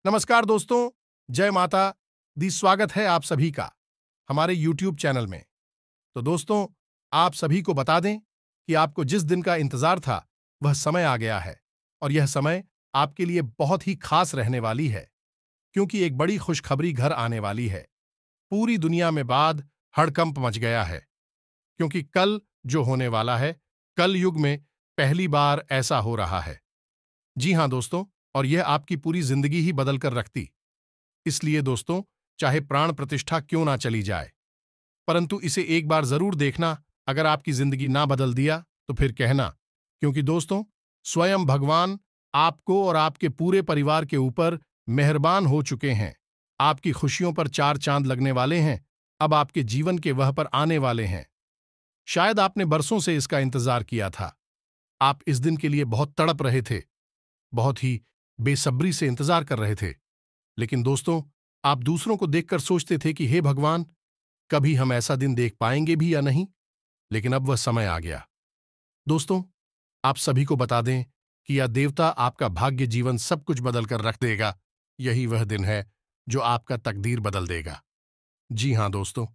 नमस्कार दोस्तों, जय माता दी। स्वागत है आप सभी का हमारे YouTube चैनल में। तो दोस्तों, आप सभी को बता दें कि आपको जिस दिन का इंतजार था वह समय आ गया है और यह समय आपके लिए बहुत ही खास रहने वाली है, क्योंकि एक बड़ी खुशखबरी घर आने वाली है। पूरी दुनिया में बाद हड़कंप मच गया है, क्योंकि कल जो होने वाला है, कल युग में पहली बार ऐसा हो रहा है। जी हां दोस्तों, और यह आपकी पूरी जिंदगी ही बदल कर रखती। इसलिए दोस्तों, चाहे प्राण प्रतिष्ठा क्यों ना चली जाए, परंतु इसे एक बार जरूर देखना। अगर आपकी जिंदगी ना बदल दिया तो फिर कहना, क्योंकि दोस्तों, स्वयं भगवान आपको और आपके पूरे परिवार के ऊपर मेहरबान हो चुके हैं। आपकी खुशियों पर चार चांद लगने वाले हैं। अब आपके जीवन के वह पर आने वाले हैं। शायद आपने बरसों से इसका इंतजार किया था। आप इस दिन के लिए बहुत तड़प रहे थे, बहुत ही बेसब्री से इंतजार कर रहे थे। लेकिन दोस्तों, आप दूसरों को देखकर सोचते थे कि हे भगवान, कभी हम ऐसा दिन देख पाएंगे भी या नहीं। लेकिन अब वह समय आ गया। दोस्तों, आप सभी को बता दें कि यह देवता आपका भाग्य जीवन सब कुछ बदल कर रख देगा। यही वह दिन है जो आपका तकदीर बदल देगा। जी हां दोस्तों,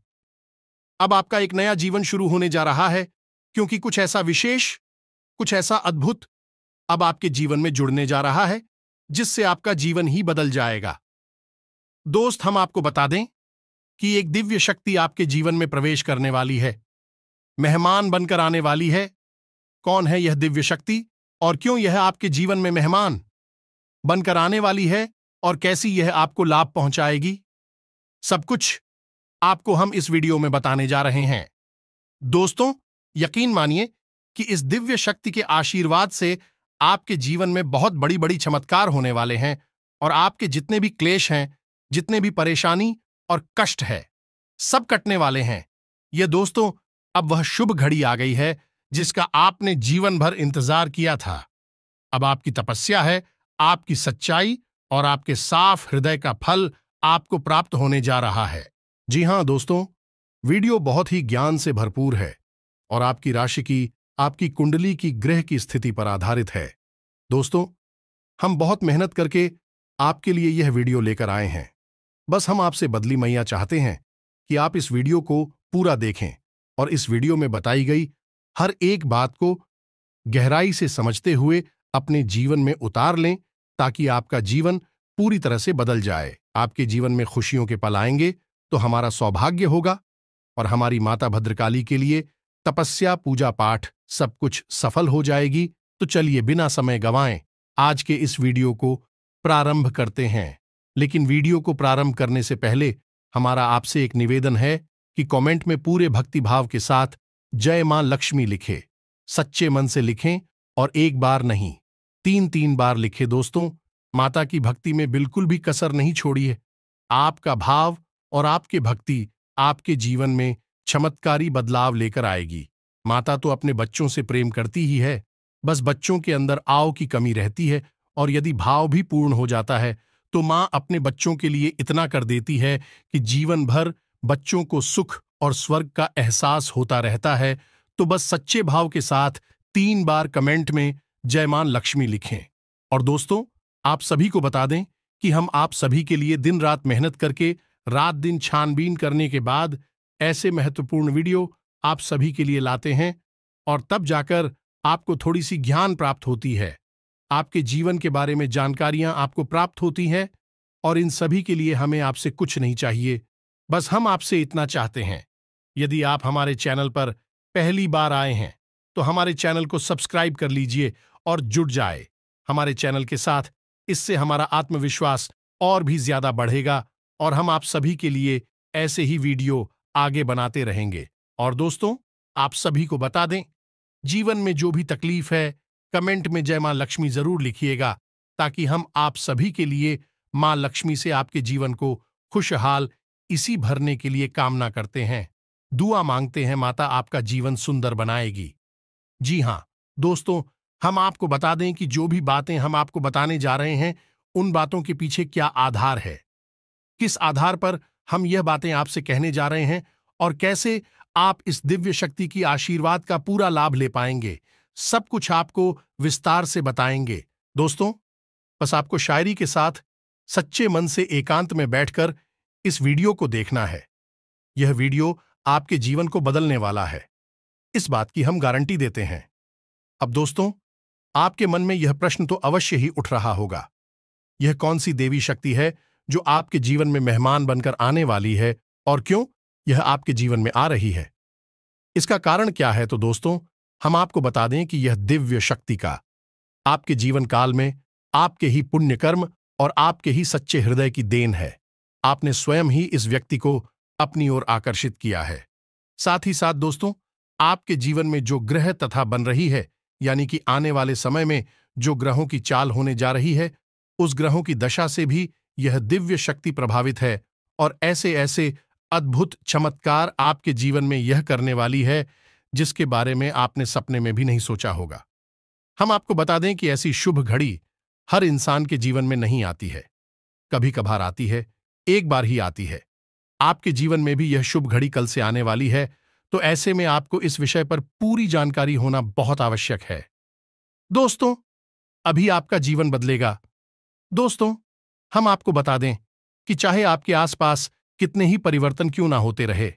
अब आपका एक नया जीवन शुरू होने जा रहा है, क्योंकि कुछ ऐसा विशेष, कुछ ऐसा अद्भुत अब आपके जीवन में जुड़ने जा रहा है, जिससे आपका जीवन ही बदल जाएगा। दोस्त, हम आपको बता दें कि एक दिव्य शक्ति आपके जीवन में प्रवेश करने वाली है, मेहमान बनकर आने वाली है। कौन है यह दिव्य शक्ति और क्यों यह आपके जीवन में मेहमान बनकर आने वाली है और कैसी यह आपको लाभ पहुंचाएगी, सब कुछ आपको हम इस वीडियो में बताने जा रहे हैं। दोस्तों, यकीन मानिए कि इस दिव्य शक्ति के आशीर्वाद से आपके जीवन में बहुत बड़ी बड़ी चमत्कार होने वाले हैं और आपके जितने भी क्लेश हैं, जितने भी परेशानी और कष्ट है, सब कटने वाले हैं। ये दोस्तों, अब वह शुभ घड़ी आ गई है जिसका आपने जीवन भर इंतजार किया था। अब आपकी तपस्या है, आपकी सच्चाई और आपके साफ हृदय का फल आपको प्राप्त होने जा रहा है। जी हां दोस्तों, वीडियो बहुत ही ज्ञान से भरपूर है और आपकी राशि की, आपकी कुंडली की ग्रह की स्थिति पर आधारित है। दोस्तों, हम बहुत मेहनत करके आपके लिए यह वीडियो लेकर आए हैं। बस हम आपसे बदली मैया चाहते हैं कि आप इस वीडियो को पूरा देखें और इस वीडियो में बताई गई हर एक बात को गहराई से समझते हुए अपने जीवन में उतार लें, ताकि आपका जीवन पूरी तरह से बदल जाए। आपके जीवन में खुशियों के पल आएंगे तो हमारा सौभाग्य होगा और हमारी माता भद्रकाली के लिए तपस्या, पूजा पाठ सब कुछ सफल हो जाएगी। तो चलिए बिना समय गंवाएं आज के इस वीडियो को प्रारंभ करते हैं। लेकिन वीडियो को प्रारंभ करने से पहले हमारा आपसे एक निवेदन है कि कमेंट में पूरे भक्तिभाव के साथ जय मां लक्ष्मी लिखें। सच्चे मन से लिखें और एक बार नहीं, 3-3 बार लिखें। दोस्तों, माता की भक्ति में बिल्कुल भी कसर नहीं छोड़िए। आपका भाव और आपकी भक्ति आपके जीवन में चमत्कारी बदलाव लेकर आएगी। माता तो अपने बच्चों से प्रेम करती ही है, बस बच्चों के अंदर आव की कमी रहती है, और यदि भाव भी पूर्ण हो जाता है तो मां अपने बच्चों के लिए इतना कर देती है कि जीवन भर बच्चों को सुख और स्वर्ग का एहसास होता रहता है। तो बस सच्चे भाव के साथ 3 बार कमेंट में जय मां लक्ष्मी लिखें। और दोस्तों, आप सभी को बता दें कि हम आप सभी के लिए दिन रात मेहनत करके, रात दिन छानबीन करने के बाद ऐसे महत्वपूर्ण वीडियो आप सभी के लिए लाते हैं, और तब जाकर आपको थोड़ी सी ज्ञान प्राप्त होती है, आपके जीवन के बारे में जानकारियां आपको प्राप्त होती हैं। और इन सभी के लिए हमें आपसे कुछ नहीं चाहिए, बस हम आपसे इतना चाहते हैं, यदि आप हमारे चैनल पर पहली बार आए हैं तो हमारे चैनल को सब्सक्राइब कर लीजिए और जुड़ जाए हमारे चैनल के साथ। इससे हमारा आत्मविश्वास और भी ज्यादा बढ़ेगा और हम आप सभी के लिए ऐसे ही वीडियो आगे बनाते रहेंगे। और दोस्तों, आप सभी को बता दें, जीवन में जो भी तकलीफ है, कमेंट में जय मां लक्ष्मी जरूर लिखिएगा, ताकि हम आप सभी के लिए मां लक्ष्मी से आपके जीवन को खुशहाल इसी भरने के लिए कामना करते हैं, दुआ मांगते हैं। माता आपका जीवन सुंदर बनाएगी। जी हां दोस्तों, हम आपको बता दें कि जो भी बातें हम आपको बताने जा रहे हैं, उन बातों के पीछे क्या आधार है, किस आधार पर हम यह बातें आपसे कहने जा रहे हैं और कैसे आप इस दिव्य शक्ति की आशीर्वाद का पूरा लाभ ले पाएंगे, सब कुछ आपको विस्तार से बताएंगे। दोस्तों, बस आपको शायरी के साथ सच्चे मन से एकांत में बैठकर इस वीडियो को देखना है। यह वीडियो आपके जीवन को बदलने वाला है, इस बात की हम गारंटी देते हैं। अब दोस्तों, आपके मन में यह प्रश्न तो अवश्य ही उठ रहा होगा, यह कौन सी देवी शक्ति है जो आपके जीवन में मेहमान बनकर आने वाली है और क्यों यह आपके जीवन में आ रही है? इसका कारण क्या है? तो दोस्तों, हम आपको बता दें कि यह दिव्य शक्ति का आपके जीवन काल में आपके ही पुण्य कर्म और आपके ही सच्चे हृदय की देन है। आपने स्वयं ही इस व्यक्ति को अपनी ओर आकर्षित किया है। साथ ही साथ दोस्तों, आपके जीवन में जो ग्रह तथा बन रही है, यानी कि आने वाले समय में जो ग्रहों की चाल होने जा रही है, उस ग्रहों की दशा से भी यह दिव्य शक्ति प्रभावित है और ऐसे ऐसे अद्भुत चमत्कार आपके जीवन में यह करने वाली है जिसके बारे में आपने सपने में भी नहीं सोचा होगा। हम आपको बता दें कि ऐसी शुभ घड़ी हर इंसान के जीवन में नहीं आती है, कभी कभार आती है, एक बार ही आती है। आपके जीवन में भी यह शुभ घड़ी कल से आने वाली है, तो ऐसे में आपको इस विषय पर पूरी जानकारी होना बहुत आवश्यक है। दोस्तों, अभी आपका जीवन बदलेगा। दोस्तों, हम आपको बता दें कि चाहे आपके आसपास कितने ही परिवर्तन क्यों ना होते रहे,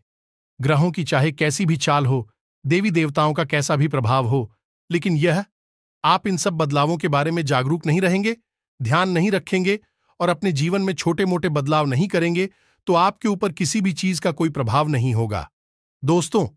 ग्रहों की चाहे कैसी भी चाल हो, देवी देवताओं का कैसा भी प्रभाव हो, लेकिन यह आप इन सब बदलावों के बारे में जागरूक नहीं रहेंगे, ध्यान नहीं रखेंगे और अपने जीवन में छोटे मोटे बदलाव नहीं करेंगे, तो आपके ऊपर किसी भी चीज का कोई प्रभाव नहीं होगा। दोस्तों,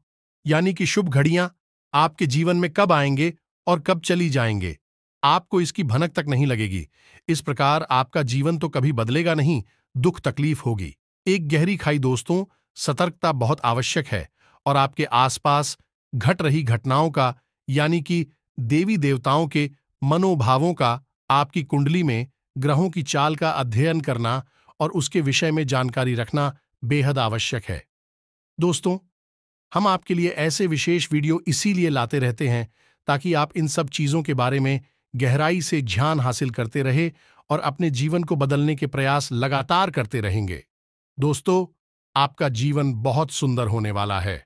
यानी कि शुभ घड़ियां आपके जीवन में कब आएंगे और कब चली जाएंगे, आपको इसकी भनक तक नहीं लगेगी। इस प्रकार आपका जीवन तो कभी बदलेगा नहीं, दुख तकलीफ होगी। एक गहरी खाई दोस्तों, सतर्कता बहुत आवश्यक है और आपके आसपास घट रही घटनाओं का, यानी कि देवी देवताओं के मनोभावों का, आपकी कुंडली में ग्रहों की चाल का अध्ययन करना और उसके विषय में जानकारी रखना बेहद आवश्यक है। दोस्तों, हम आपके लिए ऐसे विशेष वीडियो इसीलिए लाते रहते हैं ताकि आप इन सब चीजों के बारे में गहराई से ज्ञान हासिल करते रहे और अपने जीवन को बदलने के प्रयास लगातार करते रहेंगे। दोस्तों, आपका जीवन बहुत सुंदर होने वाला है।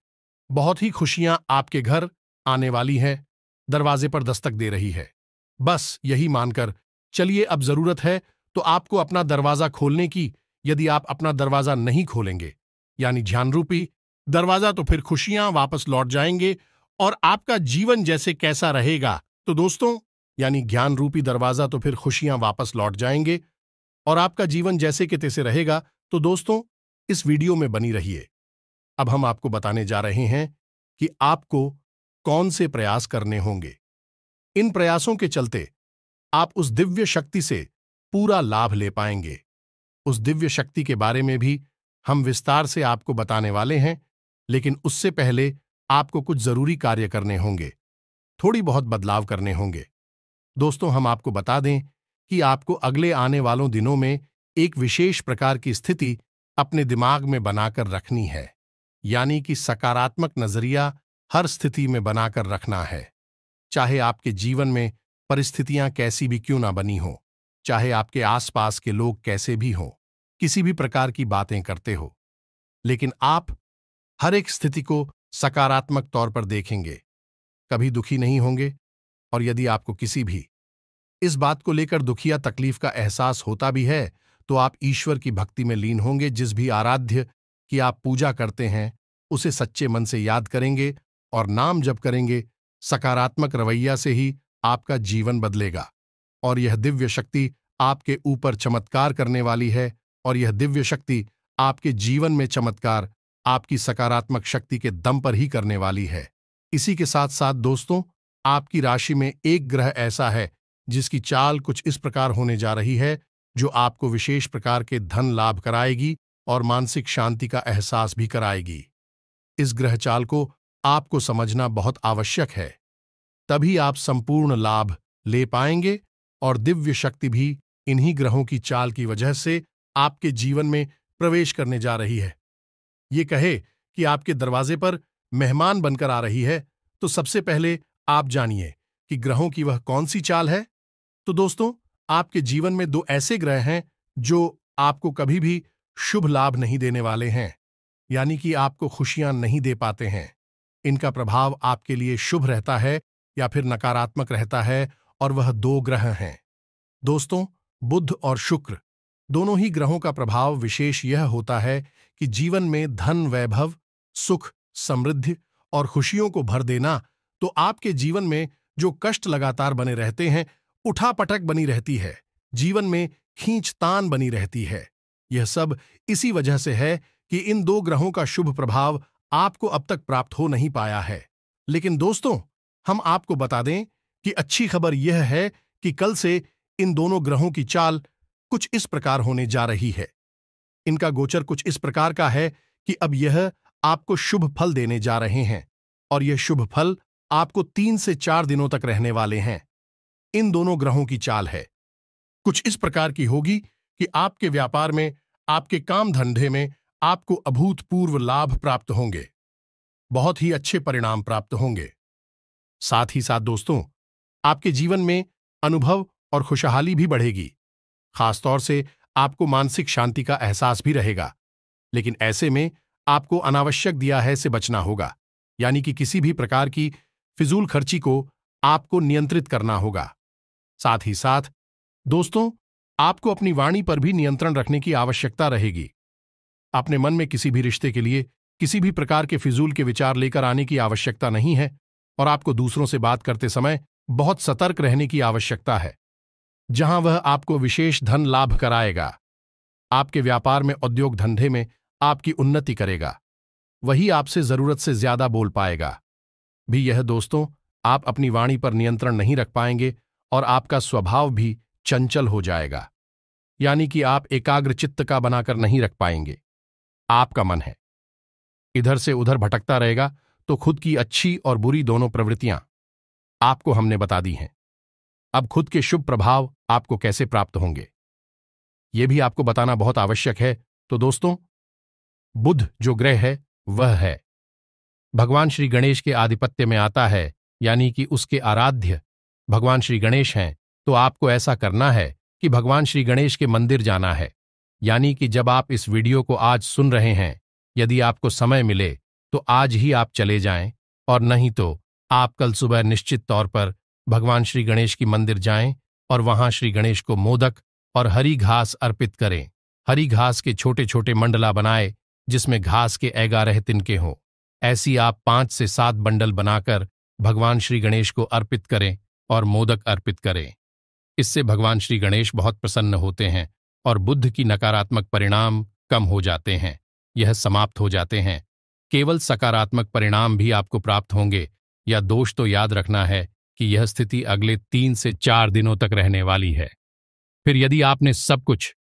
बहुत ही खुशियां आपके घर आने वाली हैं, दरवाजे पर दस्तक दे रही है। बस यही मानकर चलिए, अब जरूरत है तो आपको अपना दरवाजा खोलने की। यदि आप अपना दरवाजा नहीं खोलेंगे, यानी ज्ञान रूपी दरवाजा, तो फिर खुशियां वापस लौट जाएंगे और आपका जीवन जैसे कैसा रहेगा। तो दोस्तों, यानी ज्ञान रूपी दरवाजा, तो फिर खुशियां वापस लौट जाएंगे और आपका जीवन जैसे के तैसे रहेगा। तो दोस्तों, इस वीडियो में बनी रहिए। अब हम आपको बताने जा रहे हैं कि आपको कौन से प्रयास करने होंगे। इन प्रयासों के चलते आप उस दिव्य शक्ति से पूरा लाभ ले पाएंगे। उस दिव्य शक्ति के बारे में भी हम विस्तार से आपको बताने वाले हैं, लेकिन उससे पहले आपको कुछ जरूरी कार्य करने होंगे, थोड़ी बहुत बदलाव करने होंगे। दोस्तों, हम आपको बता दें कि आपको अगले आने वालों दिनों में एक विशेष प्रकार की स्थिति अपने दिमाग में बनाकर रखनी है, यानी कि सकारात्मक नजरिया हर स्थिति में बनाकर रखना है। चाहे आपके जीवन में परिस्थितियां कैसी भी क्यों ना बनी हो, चाहे आपके आसपास के लोग कैसे भी हों, किसी भी प्रकार की बातें करते हो, लेकिन आप हर एक स्थिति को सकारात्मक तौर पर देखेंगे, कभी दुखी नहीं होंगे। और यदि आपको किसी भी इस बात को लेकर दुख या तकलीफ का एहसास होता भी है, तो आप ईश्वर की भक्ति में लीन होंगे। जिस भी आराध्य की आप पूजा करते हैं, उसे सच्चे मन से याद करेंगे और नाम जप करेंगे। सकारात्मक रवैया से ही आपका जीवन बदलेगा और यह दिव्य शक्ति आपके ऊपर चमत्कार करने वाली है। और यह दिव्य शक्ति आपके जीवन में चमत्कार आपकी सकारात्मक शक्ति के दम पर ही करने वाली है। इसी के साथ साथ दोस्तों, आपकी राशि में एक ग्रह ऐसा है जिसकी चाल कुछ इस प्रकार होने जा रही है, जो आपको विशेष प्रकार के धन लाभ कराएगी और मानसिक शांति का एहसास भी कराएगी। इस ग्रह चाल को आपको समझना बहुत आवश्यक है, तभी आप संपूर्ण लाभ ले पाएंगे और दिव्य शक्ति भी इन्हीं ग्रहों की चाल की वजह से आपके जीवन में प्रवेश करने जा रही है। ये कहे कि आपके दरवाजे पर मेहमान बनकर आ रही है, तो सबसे पहले आप जानिए कि ग्रहों की वह कौन सी चाल है। तो दोस्तों, आपके जीवन में दो ऐसे ग्रह हैं जो आपको कभी भी शुभ लाभ नहीं देने वाले हैं, यानी कि आपको खुशियां नहीं दे पाते हैं। इनका प्रभाव आपके लिए शुभ रहता है या फिर नकारात्मक रहता है, और वह दो ग्रह हैं दोस्तों, बुध और शुक्र। दोनों ही ग्रहों का प्रभाव विशेष यह होता है कि जीवन में धन, वैभव, सुख, समृद्धि और खुशियों को भर देना। तो आपके जीवन में जो कष्ट लगातार बने रहते हैं, उठापटक बनी रहती है, जीवन में खींचतान बनी रहती है, यह सब इसी वजह से है कि इन दो ग्रहों का शुभ प्रभाव आपको अब तक प्राप्त हो नहीं पाया है। लेकिन दोस्तों, हम आपको बता दें कि अच्छी खबर यह है कि कल से इन दोनों ग्रहों की चाल कुछ इस प्रकार होने जा रही है। इनका गोचर कुछ इस प्रकार का है कि अब यह आपको शुभ फल देने जा रहे हैं, और यह शुभ फल आपको 3 से 4 दिनों तक रहने वाले हैं। इन दोनों ग्रहों की चाल है कुछ इस प्रकार की होगी कि आपके व्यापार में, आपके काम धंधे में आपको अभूतपूर्व लाभ प्राप्त होंगे, बहुत ही अच्छे परिणाम प्राप्त होंगे। साथ ही साथ दोस्तों, आपके जीवन में अनुभव और खुशहाली भी बढ़ेगी। खासतौर से आपको मानसिक शांति का एहसास भी रहेगा। लेकिन ऐसे में आपको अनावश्यक दिया है से बचना होगा, यानी कि किसी भी प्रकार की फिजूल खर्ची को आपको नियंत्रित करना होगा। साथ ही साथ दोस्तों, आपको अपनी वाणी पर भी नियंत्रण रखने की आवश्यकता रहेगी। अपने मन में किसी भी रिश्ते के लिए किसी भी प्रकार के फिजूल के विचार लेकर आने की आवश्यकता नहीं है, और आपको दूसरों से बात करते समय बहुत सतर्क रहने की आवश्यकता है। जहां वह आपको विशेष धन लाभ कराएगा, आपके व्यापार में, उद्योग धंधे में आपकी उन्नति करेगा, वही आपसे जरूरत से ज्यादा बोल पाएगा। भी यह दोस्तों, आप अपनी वाणी पर नियंत्रण नहीं रख पाएंगे और आपका स्वभाव भी चंचल हो जाएगा, यानी कि आप एकाग्र चित्त का बनाकर नहीं रख पाएंगे। आपका मन है इधर से उधर भटकता रहेगा, तो खुद की अच्छी और बुरी दोनों प्रवृत्तियां आपको हमने बता दी हैं। अब खुद के शुभ प्रभाव आपको कैसे प्राप्त होंगे, यह भी आपको बताना बहुत आवश्यक है। तो दोस्तों, बुध जो ग्रह है वह है भगवान श्री गणेश के आधिपत्य में आता है, यानी कि उसके आराध्य भगवान श्री गणेश हैं। तो आपको ऐसा करना है कि भगवान श्री गणेश के मंदिर जाना है। यानी कि जब आप इस वीडियो को आज सुन रहे हैं, यदि आपको समय मिले तो आज ही आप चले जाएं, और नहीं तो आप कल सुबह निश्चित तौर पर भगवान श्री गणेश की मंदिर जाएं और वहां श्री गणेश को मोदक और हरी घास अर्पित करें। हरी घास के छोटे छोटे मंडला बनाए जिसमें घास के 11 तिनके हों। ऐसी आप 5 से 7 बंडल बनाकर भगवान श्री गणेश को अर्पित करें और मोदक अर्पित करें। इससे भगवान श्री गणेश बहुत प्रसन्न होते हैं और बुद्ध की नकारात्मक परिणाम कम हो जाते हैं, यह समाप्त हो जाते हैं। केवल सकारात्मक परिणाम भी आपको प्राप्त होंगे। या दोष तो याद रखना है कि यह स्थिति अगले 3 से 4 दिनों तक रहने वाली है। फिर यदि आपने सब कुछ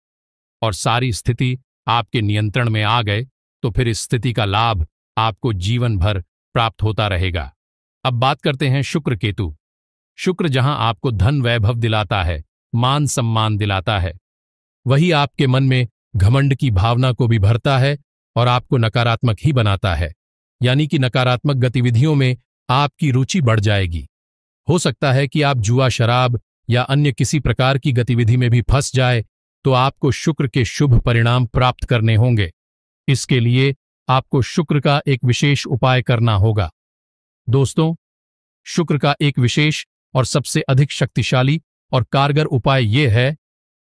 और सारी स्थिति आपके नियंत्रण में आ गए, तो फिर इस स्थिति का लाभ आपको जीवन भर प्राप्त होता रहेगा। अब बात करते हैं शुक्र केतु। शुक्र जहां आपको धन वैभव दिलाता है, मान सम्मान दिलाता है, वही आपके मन में घमंड की भावना को भी भरता है और आपको नकारात्मक ही बनाता है। यानी कि नकारात्मक गतिविधियों में आपकी रुचि बढ़ जाएगी। हो सकता है कि आप जुआ, शराब या अन्य किसी प्रकार की गतिविधि में भी फंस जाए, तो आपको शुक्र के शुभ परिणाम प्राप्त करने होंगे। इसके लिए आपको शुक्र का एक विशेष उपाय करना होगा। दोस्तों, शुक्र का एक विशेष और सबसे अधिक शक्तिशाली और कारगर उपाय यह है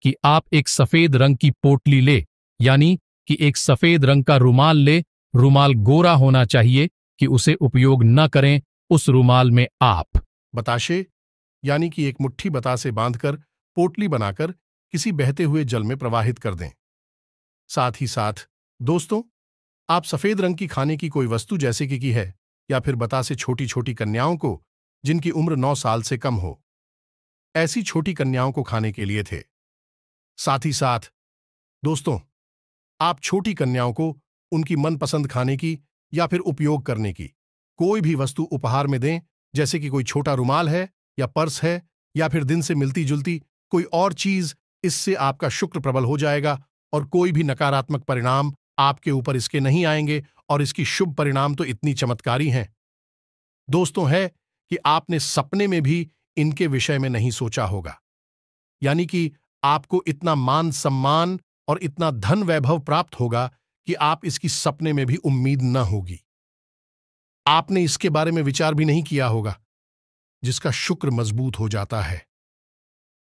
कि आप एक सफेद रंग की पोटली ले, यानी कि एक सफेद रंग का रुमाल ले। रुमाल गोरा होना चाहिए कि उसे उपयोग न करें। उस रुमाल में आप बताशे, यानी कि एक मुट्ठी बतासे बांधकर पोटली बनाकर किसी बहते हुए जल में प्रवाहित कर दें। साथ ही साथ दोस्तों, आप सफेद रंग की खाने की कोई वस्तु जैसे कि है, या फिर बतासे छोटी छोटी कन्याओं को जिनकी उम्र 9 साल से कम हो, ऐसी छोटी कन्याओं को खाने के लिए थे। साथ ही साथ दोस्तों, आप छोटी कन्याओं को उनकी मनपसंद खाने की या फिर उपयोग करने की कोई भी वस्तु उपहार में दें, जैसे कि कोई छोटा रुमाल है या पर्स है या फिर दिन से मिलती जुलती कोई और चीज। इससे आपका शुक्र प्रबल हो जाएगा और कोई भी नकारात्मक परिणाम आपके ऊपर इसके नहीं आएंगे, और इसकी शुभ परिणाम तो इतनी चमत्कारी हैं दोस्तों, है कि आपने सपने में भी इनके विषय में नहीं सोचा होगा। यानी कि आपको इतना मान सम्मान और इतना धन वैभव प्राप्त होगा कि आप इसकी सपने में भी उम्मीद न होगी। आपने इसके बारे में विचार भी नहीं किया होगा। जिसका शुक्र मजबूत हो जाता है,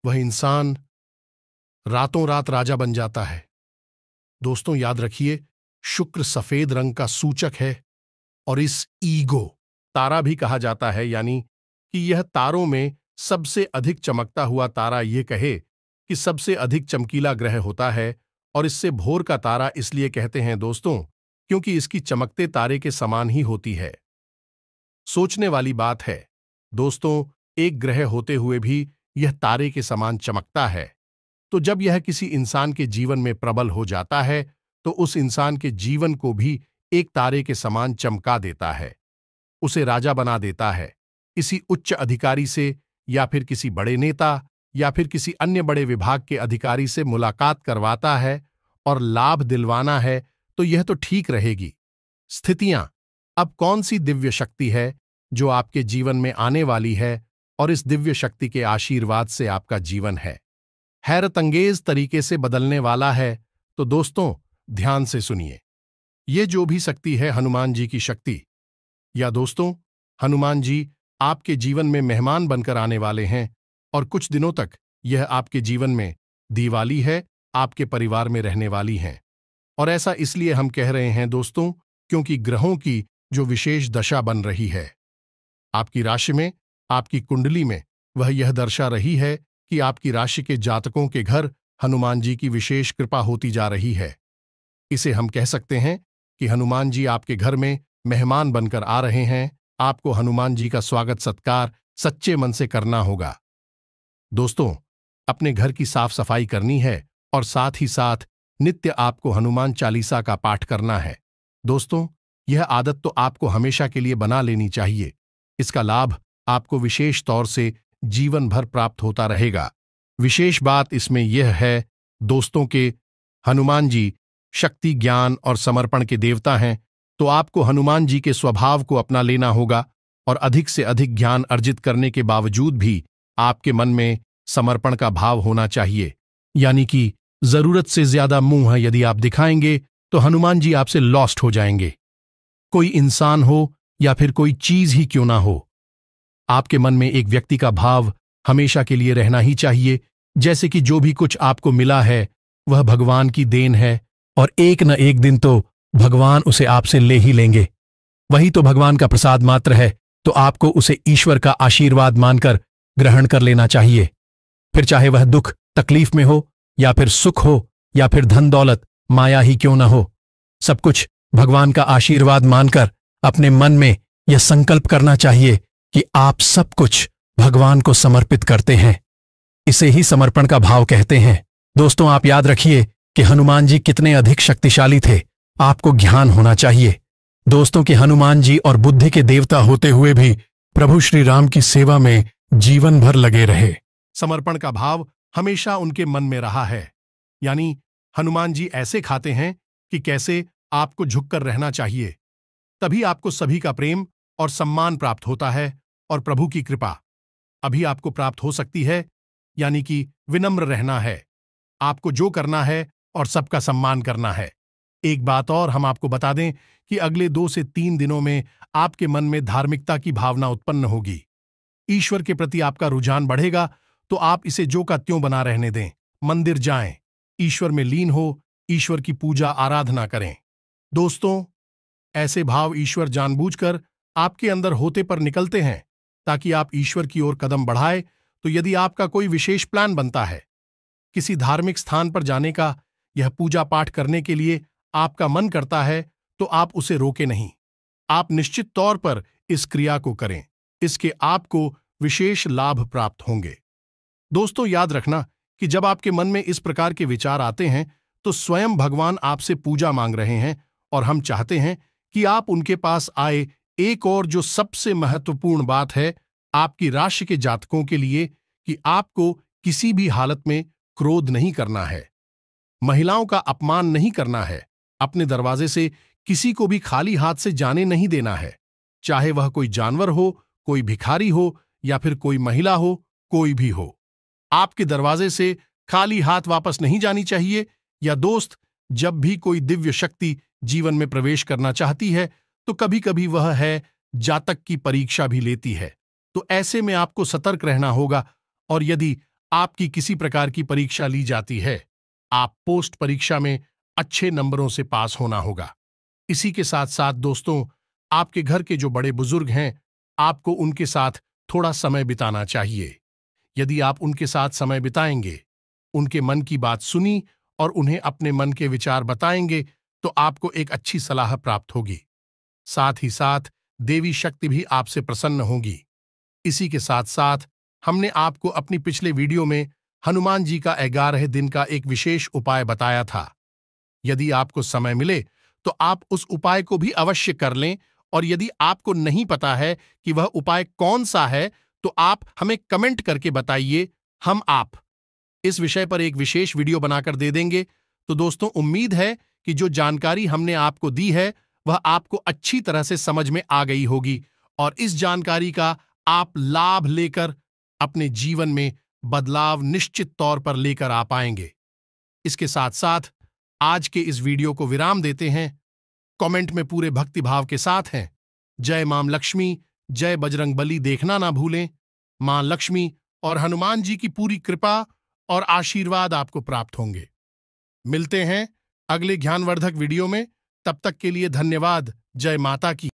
वह इंसान रातों रात राजा बन जाता है। दोस्तों याद रखिए, शुक्र सफेद रंग का सूचक है और इस ईगो तारा भी कहा जाता है, यानी कि यह तारों में सबसे अधिक चमकता हुआ तारा, ये कहे कि सबसे अधिक चमकीला ग्रह होता है। और इससे भोर का तारा इसलिए कहते हैं दोस्तों, क्योंकि इसकी चमकते तारे के समान ही होती है। सोचने वाली बात है दोस्तों, एक ग्रह होते हुए भी यह तारे के समान चमकता है। तो जब यह किसी इंसान के जीवन में प्रबल हो जाता है तो उस इंसान के जीवन को भी एक तारे के समान चमका देता है, उसे राजा बना देता है। किसी उच्च अधिकारी से या फिर किसी बड़े नेता या फिर किसी अन्य बड़े विभाग के अधिकारी से मुलाकात करवाता है और लाभ दिलवाना है तो यह तो ठीक रहेगी। स्थितियां, अब कौन सी दिव्य शक्ति है जो आपके जीवन में आने वाली है और इस दिव्य शक्ति के आशीर्वाद से आपका जीवन है हैरतअंगेज तरीके से बदलने वाला है। तो दोस्तों ध्यान से सुनिए, ये जो भी शक्ति है हनुमान जी की शक्ति। या दोस्तों, हनुमान जी आपके जीवन में मेहमान बनकर आने वाले हैं और कुछ दिनों तक यह आपके जीवन में दिवाली है, आपके परिवार में रहने वाली हैं। और ऐसा इसलिए हम कह रहे हैं दोस्तों, क्योंकि ग्रहों की जो विशेष दशा बन रही है आपकी राशि में, आपकी कुंडली में, वह यह दर्शा रही है कि आपकी राशि के जातकों के घर हनुमान जी की विशेष कृपा होती जा रही है। इसे हम कह सकते हैं कि हनुमान जी आपके घर में मेहमान बनकर आ रहे हैं। आपको हनुमान जी का स्वागत सत्कार सच्चे मन से करना होगा। दोस्तों, अपने घर की साफ सफाई करनी है और साथ ही साथ नित्य आपको हनुमान चालीसा का पाठ करना है। दोस्तों, यह आदत तो आपको हमेशा के लिए बना लेनी चाहिए। इसका लाभ आपको विशेष तौर से जीवन भर प्राप्त होता रहेगा। विशेष बात इसमें यह है दोस्तों के हनुमान जी शक्ति, ज्ञान और समर्पण के देवता हैं, तो आपको हनुमान जी के स्वभाव को अपना लेना होगा और अधिक से अधिक ज्ञान अर्जित करने के बावजूद भी आपके मन में समर्पण का भाव होना चाहिए। यानी कि जरूरत से ज्यादा मुंह यदि आप दिखाएंगे तो हनुमान जी आपसे लॉस्ट हो जाएंगे। कोई इंसान हो या फिर कोई चीज ही क्यों ना हो, आपके मन में एक व्यक्ति का भाव हमेशा के लिए रहना ही चाहिए, जैसे कि जो भी कुछ आपको मिला है वह भगवान की देन है और एक न एक दिन तो भगवान उसे आपसे ले ही लेंगे। वही तो भगवान का प्रसाद मात्र है, तो आपको उसे ईश्वर का आशीर्वाद मानकर ग्रहण कर लेना चाहिए। फिर चाहे वह दुख तकलीफ में हो या फिर सुख हो या फिर धन दौलत माया ही क्यों ना हो, सब कुछ भगवान का आशीर्वाद मानकर अपने मन में यह संकल्प करना चाहिए कि आप सब कुछ भगवान को समर्पित करते हैं। इसे ही समर्पण का भाव कहते हैं। दोस्तों, आप याद रखिए कि हनुमान जी कितने अधिक शक्तिशाली थे। आपको ज्ञान होना चाहिए दोस्तों कि हनुमान जी और बुद्धि के देवता होते हुए भी प्रभु श्री राम की सेवा में जीवन भर लगे रहे। समर्पण का भाव हमेशा उनके मन में रहा है। यानी हनुमान जी ऐसे खाते हैं कि कैसे आपको झुककर रहना चाहिए, तभी आपको सभी का प्रेम और सम्मान प्राप्त होता है और प्रभु की कृपा अभी आपको प्राप्त हो सकती है। यानी कि विनम्र रहना है, आपको जो करना है और सबका सम्मान करना है। एक बात और हम आपको बता दें कि अगले 2 से 3 दिनों में आपके मन में धार्मिकता की भावना उत्पन्न होगी। ईश्वर के प्रति आपका रुझान बढ़ेगा, तो आप इसे जो का त्यों बना रहने दें। मंदिर जाएं, ईश्वर में लीन हो, ईश्वर की पूजा आराधना करें। दोस्तों, ऐसे भाव ईश्वर जानबूझकर आपके अंदर होते पर निकलते हैं ताकि आप ईश्वर की ओर कदम बढ़ाए। तो यदि आपका कोई विशेष प्लान बनता है किसी धार्मिक स्थान पर जाने का, यह पूजा पाठ करने के लिए आपका मन करता है, तो आप उसे रोके नहीं। आप निश्चित तौर पर इस क्रिया को करें, इसके आपको विशेष लाभ प्राप्त होंगे। दोस्तों, याद रखना कि जब आपके मन में इस प्रकार के विचार आते हैं तो स्वयं भगवान आपसे पूजा मांग रहे हैं और हम चाहते हैं कि आप उनके पास आए। एक और जो सबसे महत्वपूर्ण बात है आपकी राशि के जातकों के लिए कि आपको किसी भी हालत में क्रोध नहीं करना है, महिलाओं का अपमान नहीं करना है, अपने दरवाजे से किसी को भी खाली हाथ से जाने नहीं देना है, चाहे वह कोई जानवर हो, कोई भिखारी हो या फिर कोई महिला हो, कोई भी हो। आपके दरवाजे से खाली हाथ वापस नहीं जानी चाहिए। या दोस्त, जब भी कोई दिव्य शक्ति जीवन में प्रवेश करना चाहती है तो कभी कभी वह है जातक की परीक्षा भी लेती है। तो ऐसे में आपको सतर्क रहना होगा और यदि आपकी किसी प्रकार की परीक्षा ली जाती है, आप पोस्ट परीक्षा में अच्छे नंबरों से पास होना होगा। इसी के साथ साथ दोस्तों, आपके घर के जो बड़े बुजुर्ग हैं, आपको उनके साथ थोड़ा समय बिताना चाहिए। यदि आप उनके साथ समय बिताएंगे, उनके मन की बात सुनी और उन्हें अपने मन के विचार बताएंगे, तो आपको एक अच्छी सलाह प्राप्त होगी। साथ ही साथ देवी शक्ति भी आपसे प्रसन्न होगी। इसी के साथ साथ हमने आपको अपनी पिछले वीडियो में हनुमान जी का 11 दिन का एक विशेष उपाय बताया था। यदि आपको समय मिले तो आप उस उपाय को भी अवश्य कर लें, और यदि आपको नहीं पता है कि वह उपाय कौन सा है, तो आप हमें कमेंट करके बताइए, हम आप इस विषय पर एक विशेष वीडियो बनाकर दे देंगे। तो दोस्तों, उम्मीद है कि जो जानकारी हमने आपको दी है वह आपको अच्छी तरह से समझ में आ गई होगी, और इस जानकारी का आप लाभ लेकर अपने जीवन में बदलाव निश्चित तौर पर लेकर आ पाएंगे। इसके साथ साथ आज के इस वीडियो को विराम देते हैं। कमेंट में पूरे भक्तिभाव के साथ हैं, जय मां लक्ष्मी, जय बजरंगबली देखना ना भूलें। मां लक्ष्मी और हनुमान जी की पूरी कृपा और आशीर्वाद आपको प्राप्त होंगे। मिलते हैं अगले ज्ञानवर्धक वीडियो में। तब तक के लिए धन्यवाद। जय माता की।